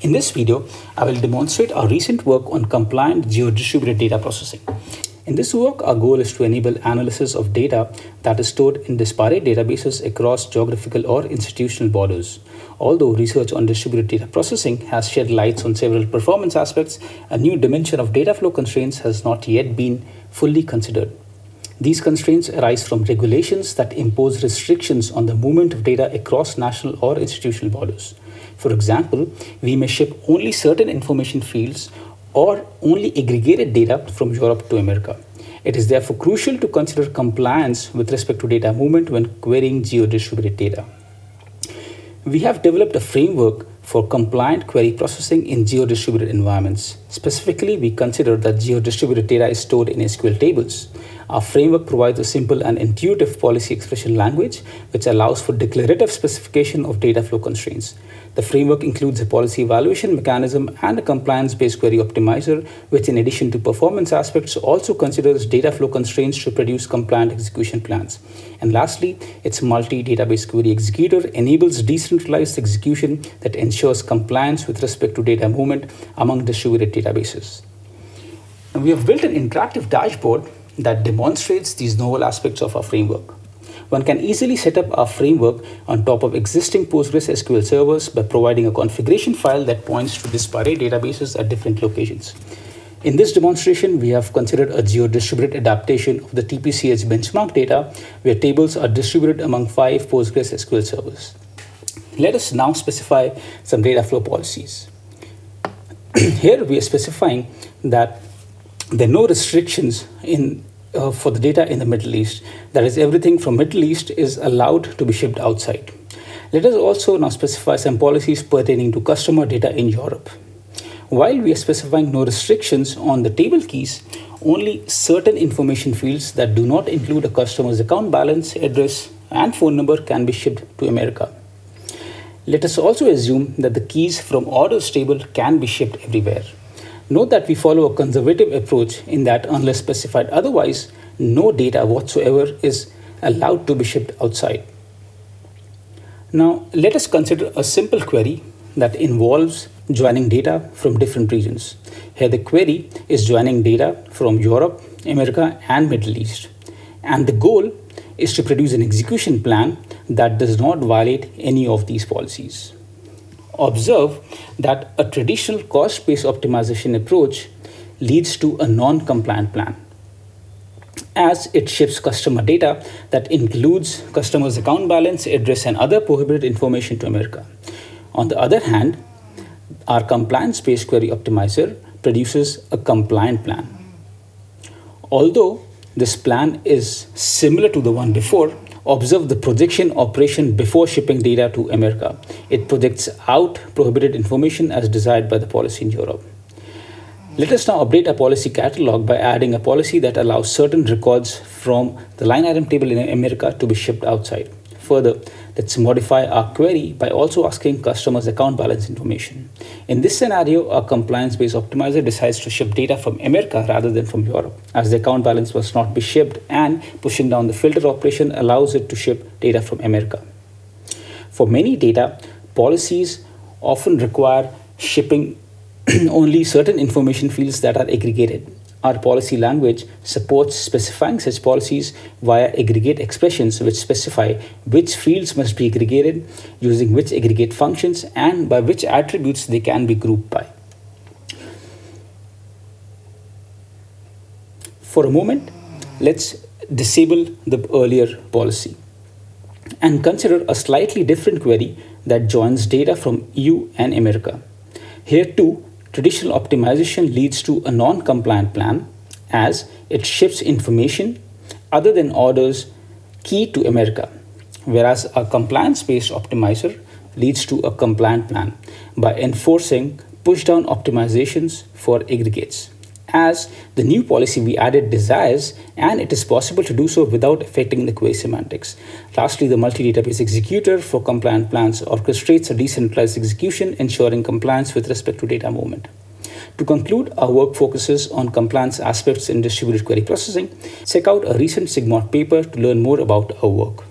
In this video, I will demonstrate our recent work on compliant geo-distributed data processing. In this work, our goal is to enable analysis of data that is stored in disparate databases across geographical or institutional borders. Although research on distributed data processing has shed light on several performance aspects, a new dimension of data flow constraints has not yet been fully considered. These constraints arise from regulations that impose restrictions on the movement of data across national or institutional borders. For example, we may ship only certain information fields or only aggregated data from Europe to America. It is therefore crucial to consider compliance with respect to data movement when querying geo-distributed data. We have developed a framework for compliant query processing in geo-distributed environments. Specifically, we consider that geo-distributed data is stored in SQL tables. Our framework provides a simple and intuitive policy expression language which allows for declarative specification of data flow constraints. The framework includes a policy evaluation mechanism and a compliance-based query optimizer, which in addition to performance aspects also considers data flow constraints to produce compliant execution plans. And lastly, its multi-database query executor enables decentralized execution that ensures compliance with respect to data movement among distributed databases. And we have built an interactive dashboard that demonstrates these novel aspects of our framework. One can easily set up our framework on top of existing PostgreSQL servers by providing a configuration file that points to disparate databases at different locations. In this demonstration, we have considered a geo-distributed adaptation of the TPCH benchmark data where tables are distributed among 5 PostgreSQL servers. Let us now specify some data flow policies. Here we are specifying that there are no restrictions for the data in the Middle East. That is, everything from Middle East is allowed to be shipped outside. Let us also now specify some policies pertaining to customer data in Europe. While we are specifying no restrictions on the table keys, only certain information fields that do not include a customer's account balance, address, and phone number can be shipped to America. Let us also assume that the keys from orders table can be shipped everywhere. Note that we follow a conservative approach in that unless specified otherwise, no data whatsoever is allowed to be shipped outside. Now, let us consider a simple query that involves joining data from different regions. Here the query is joining data from Europe, America, and Middle East. And the goal is to produce an execution plan that does not violate any of these policies. Observe that a traditional cost-based optimization approach leads to a non-compliant plan, as it ships customer data that includes customer's account balance, address, and other prohibited information to America. On the other hand, our compliance-based query optimizer produces a compliant plan. Although this plan is similar to the one before, observe the projection operation before shipping data to America. It projects out prohibited information as desired by the policy in Europe. Let us now update our policy catalog by adding a policy that allows certain records from the line item table in America to be shipped outside. Further, let's modify our query by also asking customers' account balance information. In this scenario, our compliance-based optimizer decides to ship data from America rather than from Europe, as the account balance must not be shipped, and pushing down the filter operation allows it to ship data from America. For many data, policies often require shipping only certain information fields that are aggregated. Our policy language supports specifying such policies via aggregate expressions which specify which fields must be aggregated, using which aggregate functions, and by which attributes they can be grouped by. For a moment, let's disable the earlier policy and consider a slightly different query that joins data from EU and America. Here too, traditional optimization leads to a non-compliant plan as it ships information other than orders key to America, whereas a compliance-based optimizer leads to a compliant plan by enforcing push-down optimizations for aggregates, as the new policy we added desires, and it is possible to do so without affecting the query semantics. Lastly, the multi-database executor for compliant plans orchestrates a decentralized execution, ensuring compliance with respect to data movement. To conclude, our work focuses on compliance aspects in distributed query processing. Check out a recent SIGMOD paper to learn more about our work.